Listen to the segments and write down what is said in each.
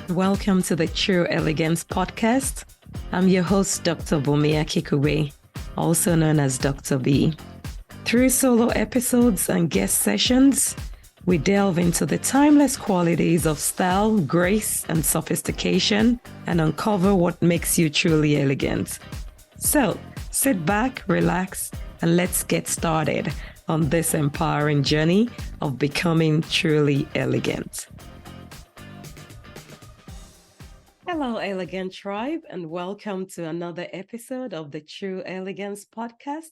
Welcome to the True Elegance Podcast. I'm your host, Dr. Bumia Kikube, also known as Dr. B. Through solo episodes and guest sessions, we delve into the timeless qualities of style, grace, and sophistication, and uncover what makes you truly elegant. So, sit back, relax, and let's get started on this empowering journey of becoming truly elegant. Hello, Elegant Tribe, and welcome to another episode of the True Elegance Podcast,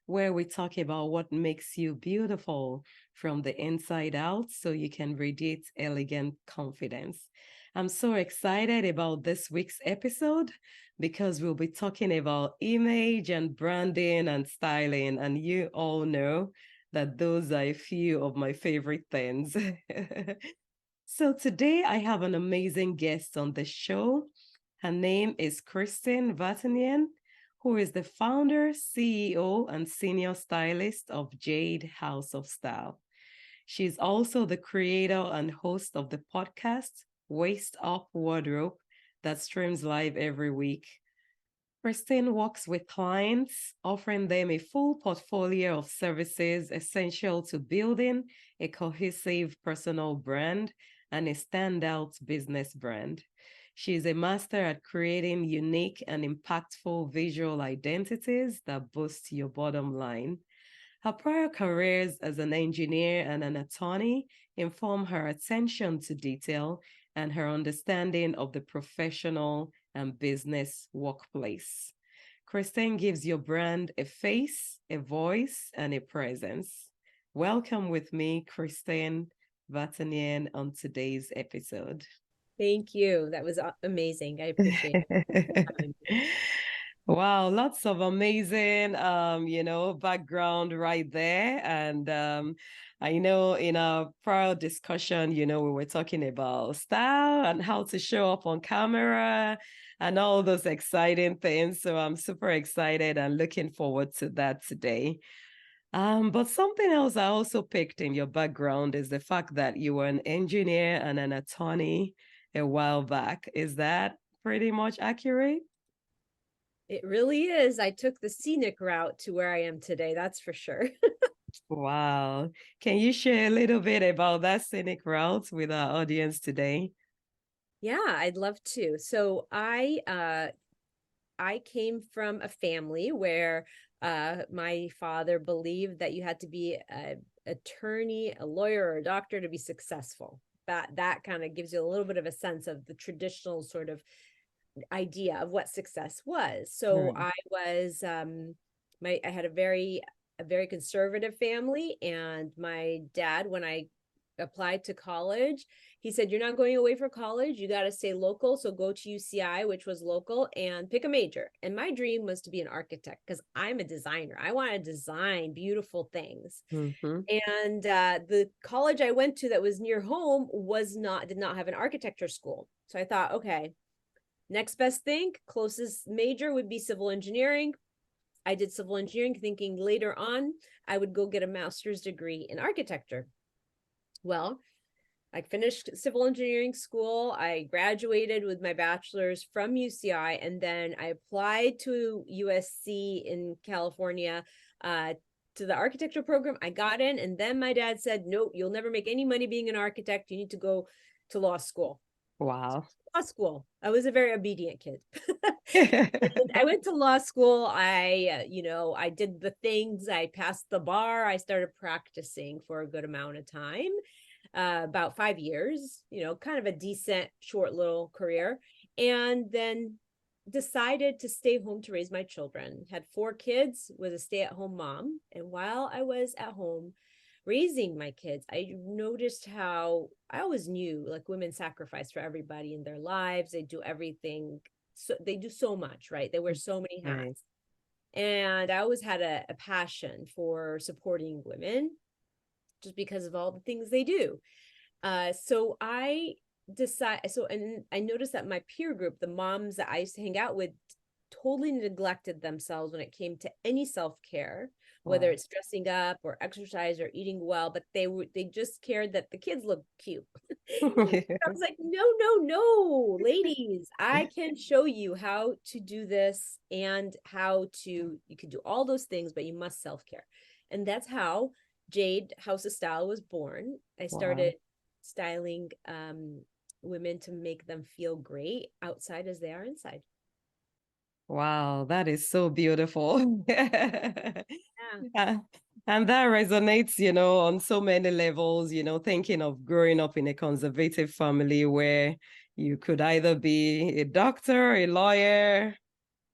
where we talk about what makes you beautiful from the inside out so you can radiate elegant confidence. I'm so excited about this week's episode because we'll be talking about image and branding and styling, and you all know that those are a few of my favorite things. So today I have an amazing guest on the show. Her name is Vartanian, who is the founder, CEO, and Senior Stylist of Jade House of Style. She's also the creator and host of the podcast, Waist Up Wardrobe, that streams live every week. Kristen works with clients, offering them a full portfolio of services essential to building a cohesive personal brand and a standout business brand. She is a master at creating unique and impactful visual identities that boost your bottom line. Her prior careers as an engineer and an attorney inform her attention to detail and her understanding of the professional and business workplace. Kristen gives your brand a face, a voice, and a presence. Welcome with me, Kristen Vartanian, on today's episode. Thank you. That was amazing. I appreciate it. Wow, lots of amazing, background right there. And I know in our prior discussion, we were talking about style and how to show up on camera and all those exciting things. So I'm super excited and looking forward to that today. But something else I also picked in your background is the fact that you were an engineer and an attorney a while back. Is that pretty much accurate? It really is. I took the scenic route to where I am today. That's for sure. Wow. Can you share a little bit about that scenic route with our audience today? Yeah, I'd love to. So I came from a family where my father believed that you had to be an attorney, a lawyer, or a doctor to be successful. That kind of gives you a little bit of a sense of the traditional sort of idea of what success was. So Right. I was I had a very conservative family, and my dad, when I applied to college, he said, "You're not going away for college. You got to stay local. So go to UCI, which was local, and pick a major." And my dream was to be an architect because I'm a designer. I want to design beautiful things. Mm-hmm. And the college I went to that was near home did not have an architecture school. So I thought, okay, next best thing, closest major would be civil engineering. I did civil engineering, thinking later on I would go get a master's degree in architecture. Well, I finished civil engineering school. I graduated with my bachelor's from UCI, and then I applied to USC in California to the architecture program. I got in, and then my dad said, "No, you'll never make any money being an architect. You need to go to law school." Wow. Law school. I was a very obedient kid. I went to law school. I did the things. I passed the bar. I started practicing for a good amount of time, about 5 years, kind of a decent, short little career. And then decided to stay home to raise my children. Had 4 kids, was a stay-at-home mom. And while I was at home raising my kids, I noticed how I always knew like women sacrifice for everybody in their lives. They do everything. So they do so much, right? They wear so many hats. Right. And I always had a passion for supporting women just because of all the things they do. So I and I noticed that my peer group, the moms that I used to hang out with, totally neglected themselves when it came to any self-care, whether Wow. it's dressing up or exercise or eating well, but they just cared that the kids look cute. I was like, no, no, no, ladies, I can show you how to do this and how to, you can do all those things, but you must self-care. And that's how Jade House of Style was born. I Wow. started styling women to make them feel great outside as they are inside. Wow, that is so beautiful. Yeah. Yeah. And that resonates, on so many levels, thinking of growing up in a conservative family where you could either be a doctor, a lawyer,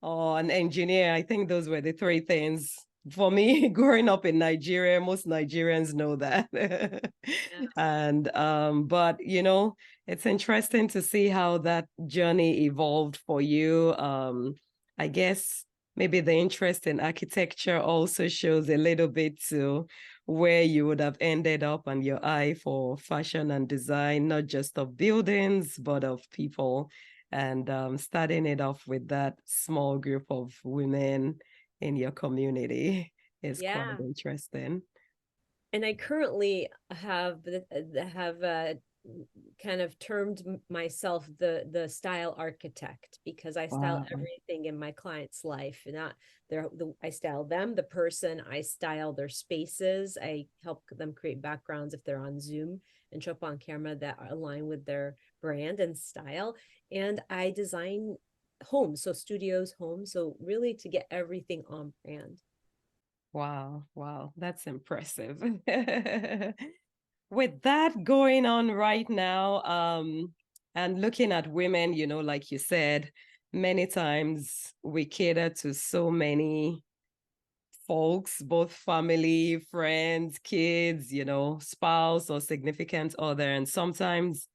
or an engineer. I think those were the three things. For me, growing up in Nigeria, most Nigerians know that. Yeah. And but it's interesting to see how that journey evolved for you. I guess maybe the interest in architecture also shows a little bit to where you would have ended up and your eye for fashion and design, not just of buildings, but of people. And starting it off with that small group of women in your community is quite Yeah. interesting. And I currently have kind of termed myself the style architect because I style Wow. everything in my client's life. Not I style them, the person. I style their spaces. I help them create backgrounds if they're on Zoom and show up on camera that align with their brand and style. And I design homes, so studios, homes. So really to get everything on brand. Wow, wow, that's impressive. With that going on right now, and looking at women, like you said, many times we cater to so many folks, both family, friends, kids, spouse or significant other. And sometimes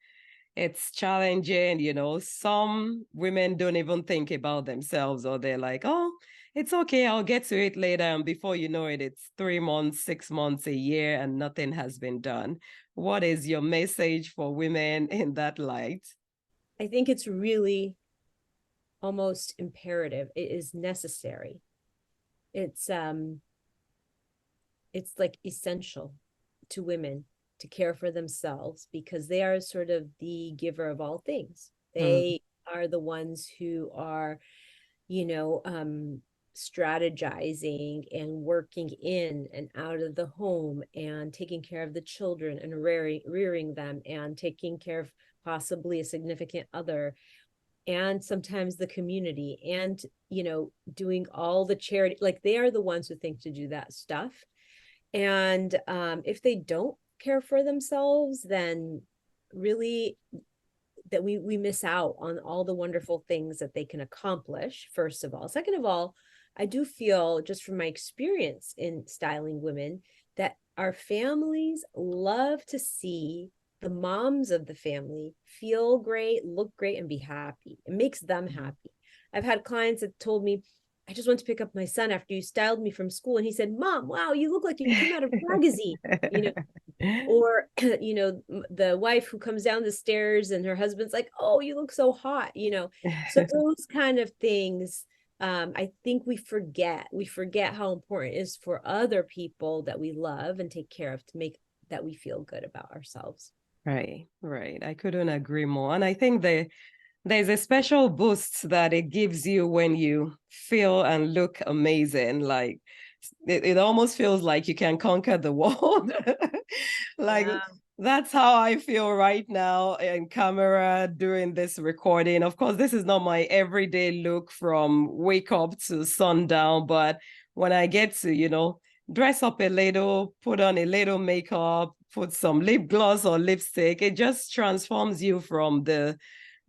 it's challenging, some women don't even think about themselves, or they're like, oh, it's okay, I'll get to it later. And before you know it, it's 3 months, 6 months, a year, and nothing has been done. What is your message for women in that light? I think it's really almost imperative. It is necessary. It's um it's like essential to women to care for themselves because they are sort of the giver of all things. Mm, They are the ones who are, you know, strategizing and working in and out of the home and taking care of the children and rearing them and taking care of possibly a significant other and sometimes the community and doing all the charity, like they are the ones who think to do that stuff. And if they don't care for themselves, then really that we miss out on all the wonderful things that they can accomplish, first of all. Second of all, I do feel, just from my experience in styling women, that our families love to see the moms of the family feel great, look great, and be happy. It makes them mm. happy. I've had clients that told me, I just went to pick up my son after you styled me from school. And he said, Mom, wow, you look like you came out of a magazine. You know, or the wife who comes down the stairs and her husband's like, oh, you look so hot. So those kind of things, I think we forget how important it is for other people that we love and take care of to make that we feel good about ourselves. Right, right. I couldn't agree more. And I think there's a special boost that it gives you when you feel and look amazing. Like it almost feels like you can conquer the world. Like Yeah. that's how I feel right now in camera doing this recording. Of course, this is not my everyday look from wake up to sundown, but when I get to, dress up a little, put on a little makeup, put some lip gloss or lipstick, it just transforms you from the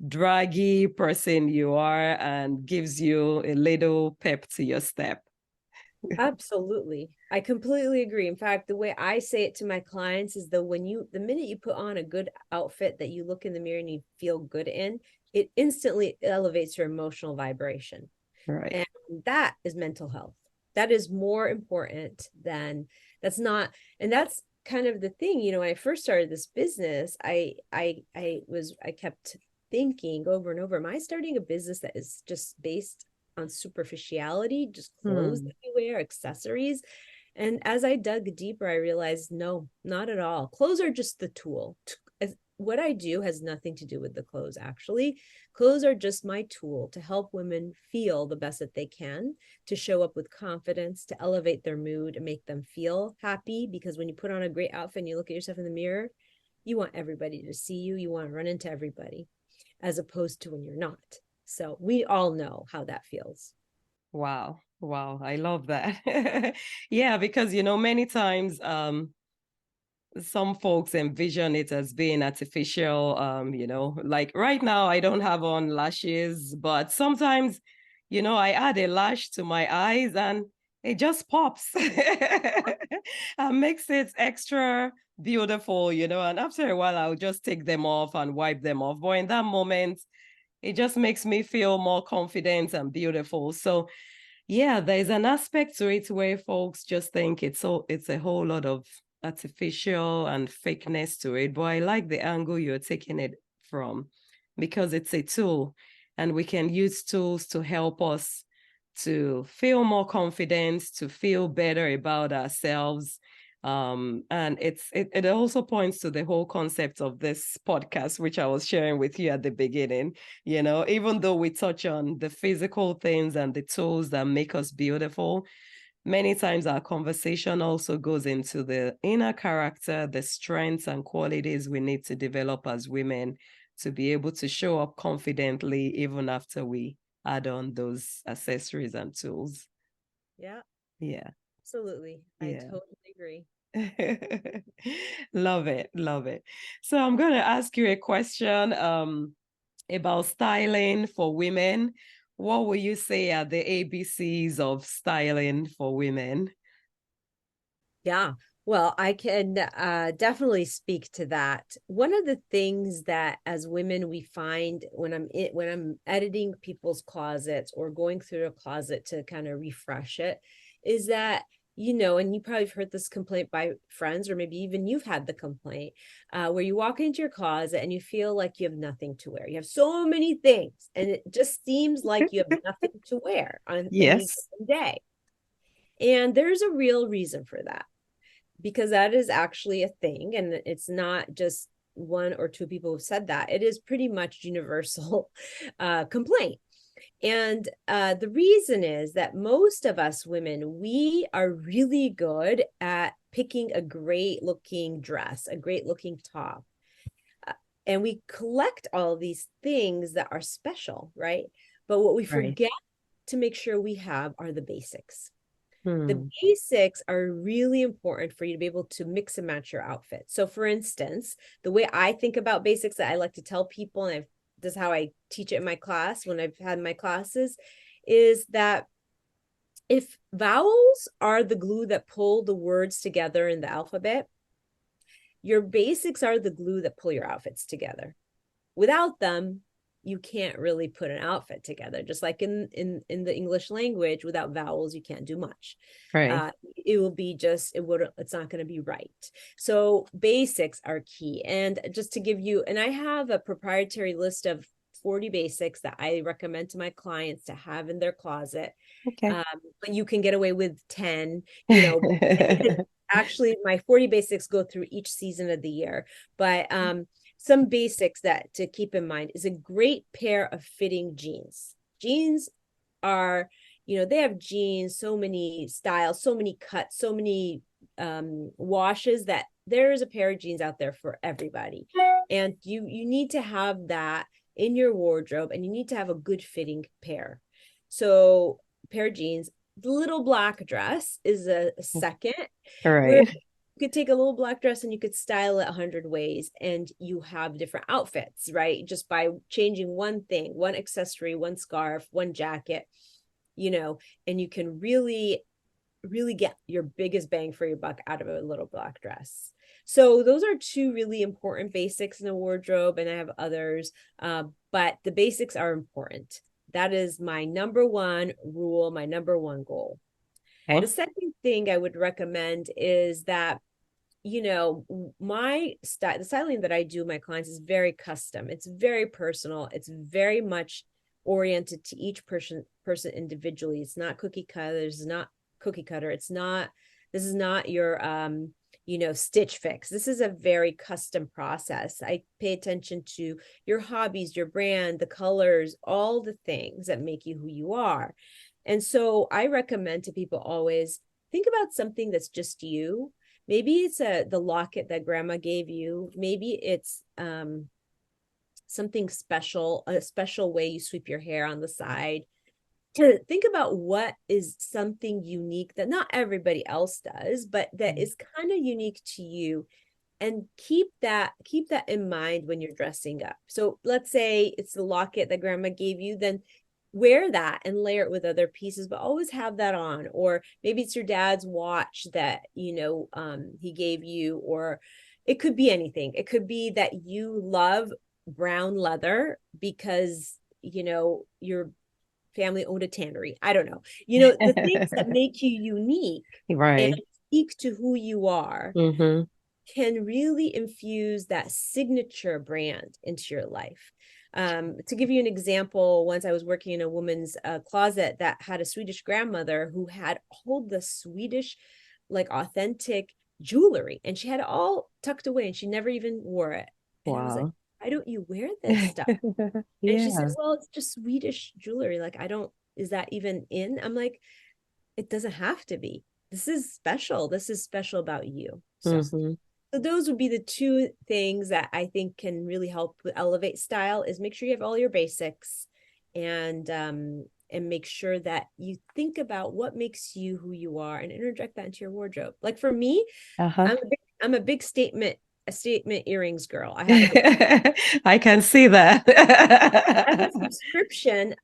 draggy person you are and gives you a little pep to your step. Absolutely. I completely agree. In fact, the way I say it to my clients is that the minute you put on a good outfit that you look in the mirror and you feel good in, it instantly elevates your emotional vibration. Right. And that is mental health. That is more important than that's not, and that's kind of the thing. When I first started this business, I kept thinking over and over, am I starting a business that is just based on superficiality, just clothes Hmm. that we wear, accessories? And as I dug deeper, I realized no, not at all. Clothes are just the tool. What I do has nothing to do with the clothes, actually. Clothes are just my tool to help women feel the best that they can, to show up with confidence, to elevate their mood and make them feel happy. Because when you put on a great outfit and you look at yourself in the mirror, you want everybody to see you. You want to run into everybody, as opposed to when you're not. So we all know how that feels. Wow. Wow. I love that. Yeah, because many times some folks envision it as being artificial. Like right now I don't have on lashes, but sometimes, I add a lash to my eyes and it just pops and makes it extra beautiful, and after a while I'll just take them off and wipe them off. But in that moment, it just makes me feel more confident and beautiful. So yeah, there's an aspect to it where folks just think it's a whole lot of artificial and fakeness to it. But I like the angle you're taking it from, because it's a tool and we can use tools to help us to feel more confident, to feel better about ourselves. And it also points to the whole concept of this podcast, which I was sharing with you at the beginning. Even though we touch on the physical things and the tools that make us beautiful, many times our conversation also goes into the inner character, the strengths and qualities we need to develop as women to be able to show up confidently even after we add on those accessories and tools. Yeah, Yeah. absolutely. I Yeah. totally agree. Love it. Love it. So I'm going to ask you a question about styling for women. What will you say are the ABCs of styling for women? Yeah. Well, I can definitely speak to that. One of the things that as women we find when I'm editing people's closets or going through a closet to kind of refresh it is that and you probably have heard this complaint by friends, or maybe even you've had the complaint where you walk into your closet and you feel like you have nothing to wear. You have so many things, and it just seems like you have nothing to wear on any Yes. given day. And there's a real reason for that, because that is actually a thing, and it's not just one or two people who've said that. It is pretty much universal complaint. And the reason is that most of us women, we are really good at picking a great looking dress, a great looking top, and we collect all these things that are special, right? But what we Right. forget to make sure we have are the basics. The Hmm. basics are really important for you to be able to mix and match your outfit. So for instance, the way I think about basics that I like to tell people, and this is how I teach it in my class when I've had my classes, is that if vowels are the glue that pull the words together in the alphabet, your basics are the glue that pull your outfits together. Without them, you can't really put an outfit together. Just like in the English language, without vowels you can't do much. Right. It will be just it's not going to be right. So basics are key. And just to give you, and I have a proprietary list of 40 basics that I recommend to my clients to have in their closet. Okay. But you can get away with 10, you know. Actually, my 40 basics go through each season of the year. But some basics that to keep in mind is a great pair of fitting jeans. Jeans are, they have jeans, so many styles, so many cuts, so many washes, that there is a pair of jeans out there for everybody. And you need to have that in your wardrobe, and you need to have a good fitting pair. So pair of jeans. The little black dress is a second, All where right. you could take a little black dress and you could style it 100 ways, and you have different outfits, right? Just by changing one thing, one accessory, one scarf, one jacket, and you can really, really get your biggest bang for your buck out of a little black dress. So those are two really important basics in a wardrobe, and I have others, but the basics are important. That is my number one rule, my number one goal. The Okay. second thing I would recommend is that, the styling that I do my clients is very custom. It's very personal. It's very much oriented to each person individually. It's not cookie cutter. It's not This is not your Stitch Fix. This is a very custom process. I pay attention to your hobbies, your brand, the colors, all the things that make you who you are. And so I recommend to people always think about something that's just you. Maybe it's the locket that grandma gave you. Maybe it's something special, a special way you sweep your hair on the side. To think about what is something unique that not everybody else does, but that is kind of unique to you, and keep that in mind when you're dressing up. So let's say it's the locket that grandma gave you, then wear that and layer it with other pieces, but always have that on. Or maybe it's your dad's watch that he gave you, or it could be anything. It could be that you love brown leather because your family owned a tannery. I don't know. The things that make you unique Right. and speak to who you are can really infuse that signature brand into your life. To give you an example, once I was working in a woman's closet that had a Swedish grandmother who had all the Swedish, like, authentic jewelry, and she had it all tucked away and she never even wore it. And I was like, Wow. why don't you wear this stuff? And she said, Yeah. well, it's just Swedish jewelry. Like, is that even in? I'm like, it doesn't have to be. This is special. This is special about you. So those would be the two things that I think can really help elevate style, is make sure you have all your basics, and make sure that you think about what makes you who you are and interject that into your wardrobe. Like for me, I'm a big statement earrings girl. I have I can see that. I have a subscription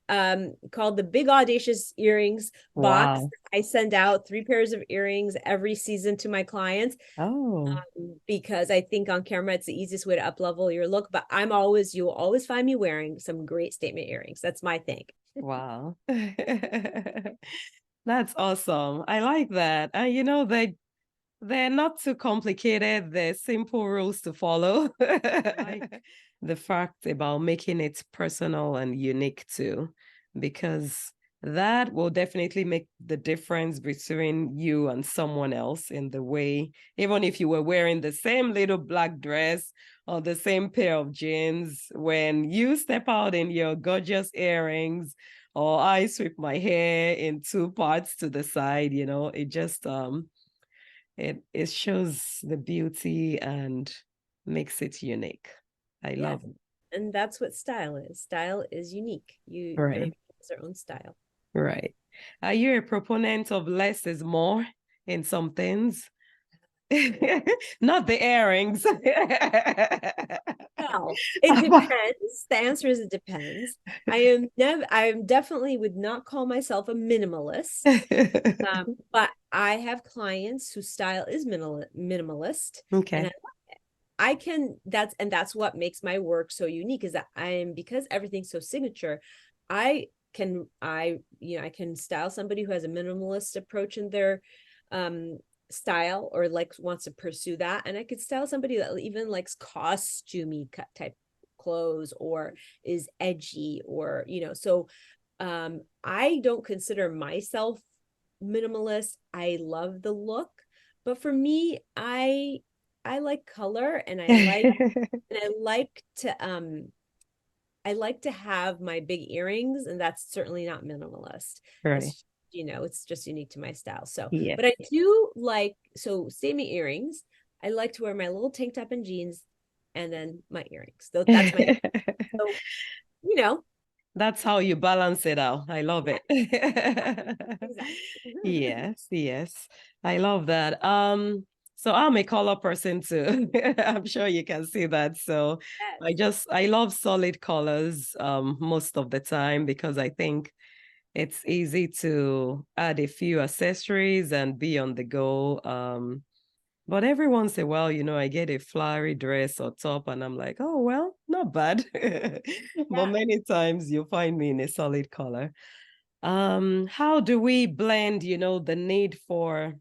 called the Big Audacious Earrings box. Wow. I send out 3 pairs of earrings every season to my clients, Oh, because I think on camera it's the easiest way to up level your look. But you'll always find me wearing some great statement earrings. That's my thing. wow. That's awesome. I like that. And they're not too complicated. They're simple rules to follow. Like the fact about making it personal and unique too, because that will definitely make the difference between you and someone else in the way, even if you were wearing the same little black dress or the same pair of jeans, when you step out in your gorgeous earrings, or I sweep my hair in 2 parts to the side, it just it shows the beauty and makes it unique. I Yeah. love it. And that's what style is. Style is unique. Everybody Right, has their own style. right. Are you a proponent of less is more in some things? Not the earrings. Well, it depends. The answer is it depends. I definitely would not call myself a minimalist. But I have clients whose style is minimalist, and Okay. that's what makes my work so unique, is that because everything's so signature. I can style somebody who has a minimalist approach in their style, or like wants to pursue that, and I could style somebody that even likes costumey cut type clothes, or is edgy, or so I don't consider myself minimalist. I love the look, but for me, I like color, and I like to have my big earrings, and that's certainly not minimalist. Right. That's it's just unique to my style. So, Yeah. but I do like, so statement earrings. I like to wear my little tank top and jeans, and then my earrings. So that's my so you know That's how you balance it out. I love yeah, it. exactly. Yes, yes. I love that. So I'm a color person too. I'm sure you can see that. So Yes. I love solid colors most of the time, because I think it's easy to add a few accessories and be on the go. But every once in a while, I get a flowery dress or top, and I'm like, oh, well, not bad. But Yeah. many times you'll find me in a solid color. How do we blend, the need for,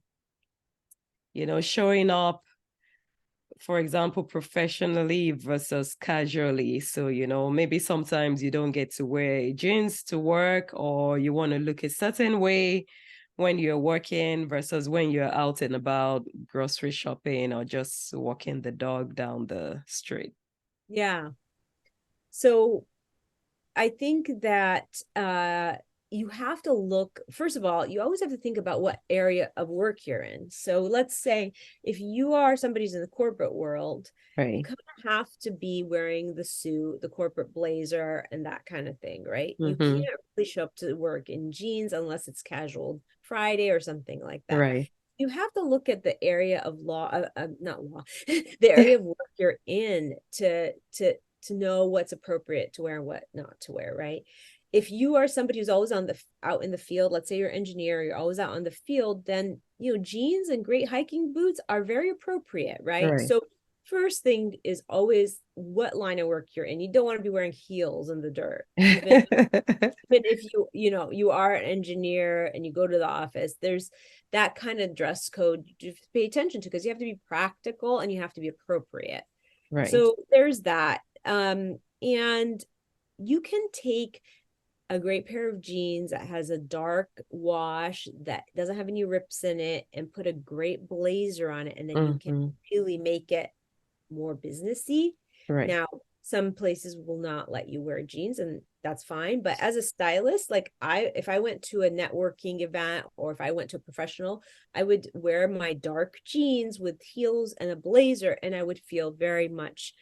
showing up, for example, professionally versus casually? So, maybe sometimes you don't get to wear jeans to work, or you want to look a certain way when you're working versus when you're out and about grocery shopping or just walking the dog down the street? Yeah. So I think that you have to look, first of all, you always have to think about what area of work you're in. So let's say if you are somebody who's in the corporate world, you Right. kind of have to be wearing the suit, the corporate blazer, and that kind of thing, right? You Mm-hmm. can't really show up to work in jeans unless it's casual Friday or something like that. Right. You have to look at the area of law, not law, the area of work you're in to know what's appropriate to wear and what not to wear, right? If you are somebody who's always out in the field, let's say you're an engineer, you're always out on the field, then jeans and great hiking boots are very appropriate, right? Right. So first thing is always what line of work you're in. You don't want to be wearing heels in the dirt, even if you are an engineer and you go to the office. There's that kind of dress code you have to pay attention to because you have to be practical and you have to be appropriate. Right. So there's that. And you can take a great pair of jeans that has a dark wash that doesn't have any rips in it and put a great blazer on it, and then you can Mm-hmm. really make it more businessy. Right. Now, some places will not let you wear jeans, and that's fine. But as a stylist, like if I went to a networking event or if I went to a professional, I would wear my dark jeans with heels and a blazer, and I would feel very much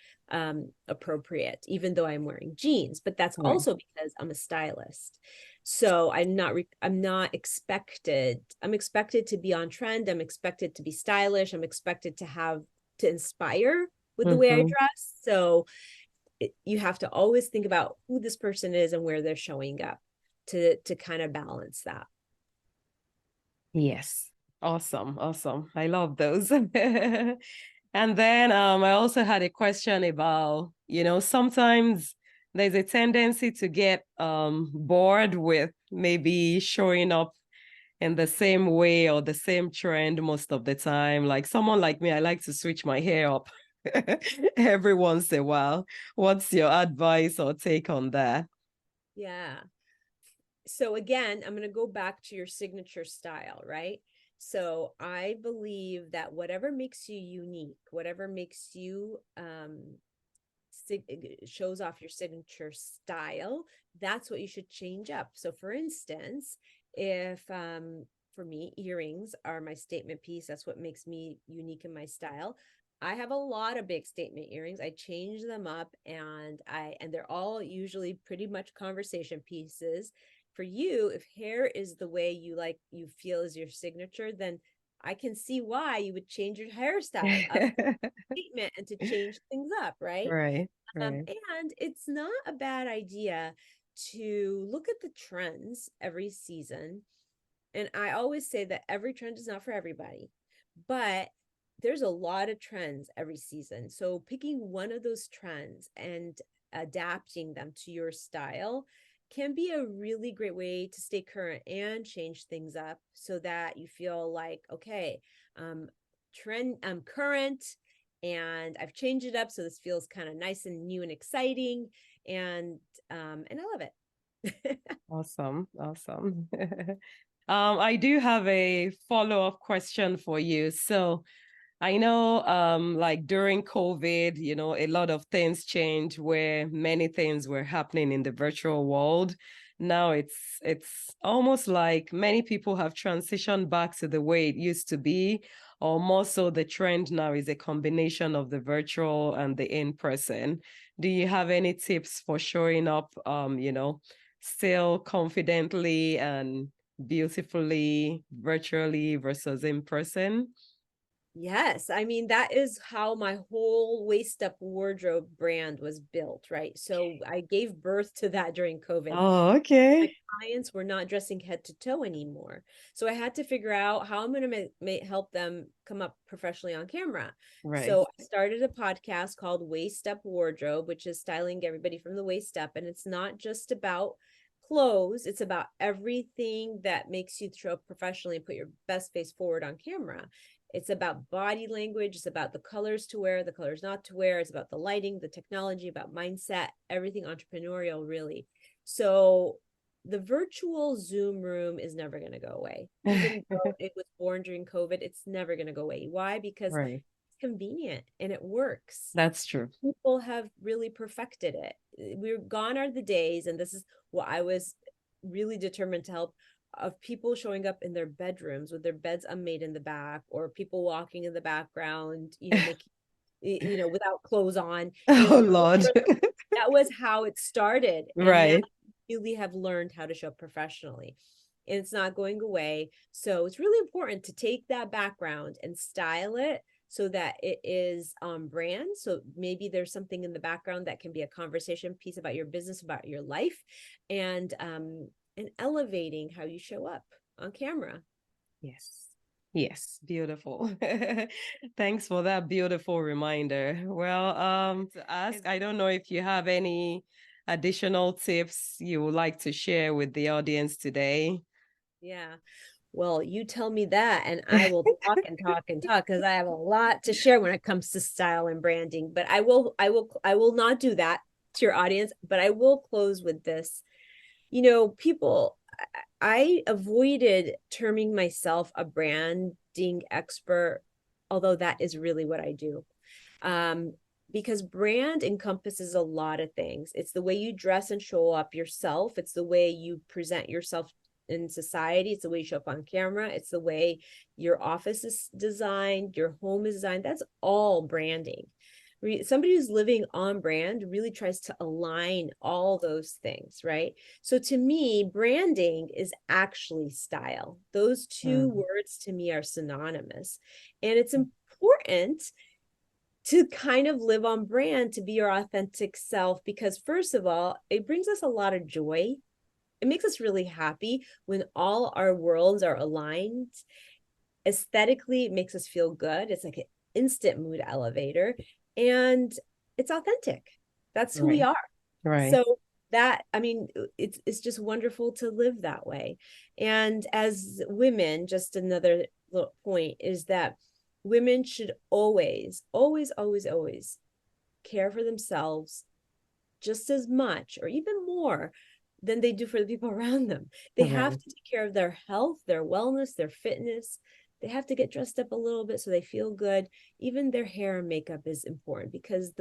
appropriate, even though I'm wearing jeans. But that's Right. also because I'm a stylist. So I'm not expected. I'm expected to be on trend. I'm expected to be stylish. I'm expected to inspire with the way I Mm-hmm. dress. So you have to always think about who this person is and where they're showing up to kind of balance that. Yes. Awesome. Awesome. I love those. And then I also had a question about, sometimes there's a tendency to get bored with maybe showing up in the same way or the same trend most of the time. Like someone like me, I like to switch my hair up every once in a while. What's your advice or take on that? Yeah. So again, I'm going to go back to your signature style, right? So I believe that whatever makes you unique, whatever makes you shows off your signature style, that's what you should change up. So for instance, if for me, earrings are my statement piece. That's what makes me unique in my style. I have a lot of big statement earrings. I change them up, and they're all usually pretty much conversation pieces. For you, if hair is the way you feel is your signature, then I can see why you would change your hairstyle up statement and to change things up, right? Right, right. And it's not a bad idea to look at the trends every season. And I always say that every trend is not for everybody, but there's a lot of trends every season. So picking one of those trends and adapting them to your style can be a really great way to stay current and change things up so that you feel like, okay, um, I'm current and I've changed it up so this feels kind of nice and new and exciting, and I love it. Awesome, awesome. I do have a follow-up question for you. So I know like during COVID, a lot of things changed where many things were happening in the virtual world. Now it's almost like many people have transitioned back to the way it used to be, or more so the trend now is a combination of the virtual and the in-person. Do you have any tips for showing up still confidently and beautifully virtually versus in person? Yes, I mean that is how my whole waist up wardrobe brand was built, right? So I gave birth to that during COVID. Oh, My okay. clients were not dressing head to toe anymore. So I had to figure out how I'm going to help them come up professionally on camera. Right. So I started a podcast called Waist Up Wardrobe, which is styling everybody from the waist up. And it's not just about clothes, it's about everything that makes you show up professionally and put your best face forward on camera. It's about body language. It's about the colors to wear, the colors not to wear. It's about the lighting, the technology, about mindset, everything entrepreneurial, really. So the virtual Zoom room is never going to go away. Even though it was born during COVID, it's never going to go away. Why? Because Right. it's convenient and it works. That's true. People have really perfected it. We're gone are the days, and this is what I was really determined to help, of people showing up in their bedrooms with their beds unmade in the back, or people walking in the background, making, without clothes on. Oh, Lord. That was how it started. Right. And now we really have learned how to show up professionally. And it's not going away. So it's really important to take that background and style it so that it is on brand. So maybe there's something in the background that can be a conversation piece about your business, about your life, and elevating how you show up on camera. Yes, beautiful. Thanks for that beautiful reminder. Well, to ask, I don't know if you have any additional tips you would like to share with the audience today. Yeah. Well, you tell me that, and I will talk and talk and talk, because I have a lot to share when it comes to style and branding. But I will not do that to your audience, but I will close with this. People, I avoided terming myself a branding expert, although that is really what I do. Because brand encompasses a lot of things. It's the way you dress and show up yourself. It's the way you present yourself in society. It's the way you show up on camera. It's the way your office is designed, your home is designed. That's all branding. Somebody who's living on brand really tries to align all those things, right? So to me, branding is actually style. Those two words to me are synonymous. And it's important to kind of live on brand, to be your authentic self, because first of all, it brings us a lot of joy. It makes us really happy when all our worlds are aligned. Aesthetically, it makes us feel good. It's like an instant mood elevator, and it's authentic. That's who we are. Right. So that, I mean, it's just wonderful to live that way. And as women, just another little point is that women should always, always, always, always care for themselves just as much or even more than they do for the people around them. They have to take care of their health, their wellness, their fitness. They have to get dressed up a little bit so they feel good. Even their hair and makeup is important, because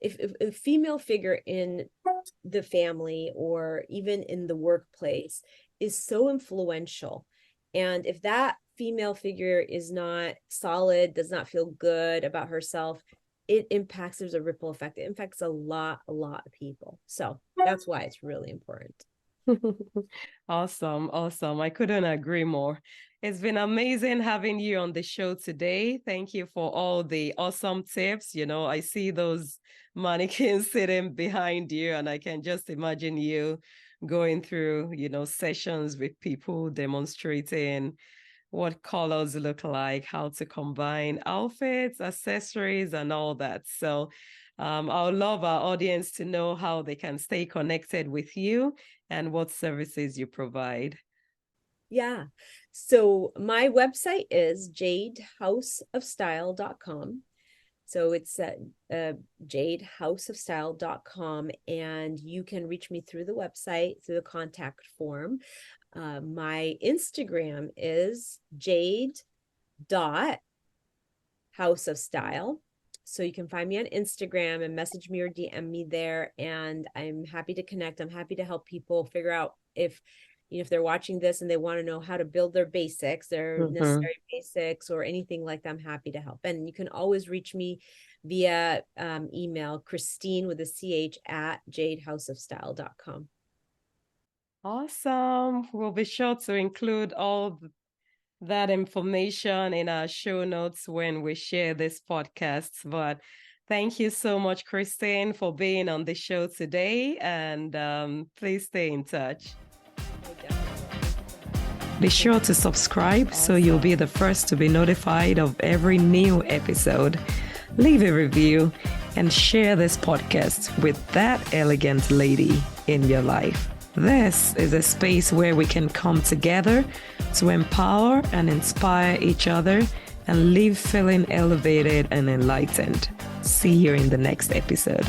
if a female figure in the family or even in the workplace is so influential, and if that female figure is not solid, does not feel good about herself, it impacts, there's a ripple effect. It impacts a lot of people. So that's why it's really important. Awesome. I couldn't agree more. It's been amazing having you on the show today. Thank you for all the awesome tips. I see those mannequins sitting behind you, and I can just imagine you going through, sessions with people demonstrating what colors look like, how to combine outfits, accessories, and all that. So I would love our audience to know how they can stay connected with you and what services you provide. Yeah. So my website is jadehouseofstyle.com. So it's jadehouseofstyle.com, and you can reach me through the website, through the contact form. My Instagram is jade.houseofstyle. So you can find me on Instagram and message me or DM me there. And I'm happy to connect. I'm happy to help people figure out if they're watching this and they want to know how to build their basics, their necessary basics, or anything like that. I'm happy to help. And you can always reach me via email, Christine with a CH at jadehouseofstyle.com. Awesome. We'll be sure to include all that information in our show notes when we share this podcast. But thank you so much, Christine, for being on the show today. And please stay in touch. Be sure to subscribe so you'll be the first to be notified of every new episode. Leave a review and share this podcast with that elegant lady in your life. This is a space where we can come together to empower and inspire each other and live feeling elevated and enlightened. See you in the next episode.